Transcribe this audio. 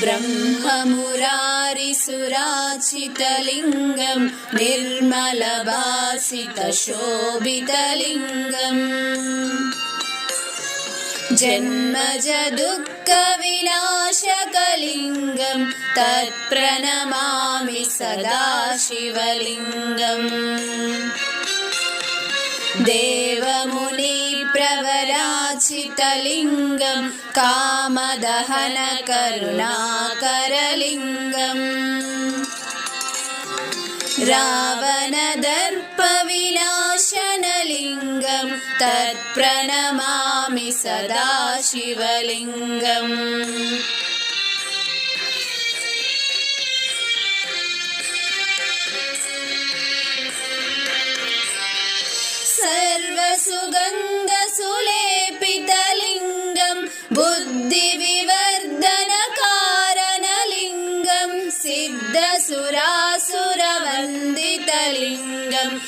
ब्रह्ममुरारिसुराचितलिङ्गं निर्मलभासितशोभितलिङ्गम् जन्मजदुःखविनाशकलिङ्गं तत्प्रणमामि सदा शिवलिङ्गम् देवमुनिप्रवराचितलिङ्गं कामदहनकरुणाकरलिङ्गम् रावणदर्पविनाशनलिङ्गं तत्प्रणमामि सदा शिवलिङ्गम् सर्वसुगन्धसुलेपितलिङ्गं बुद्धिविवर्धनकारणलिङ्गं सिद्धसुरासुरवन्दितलिङ्गम्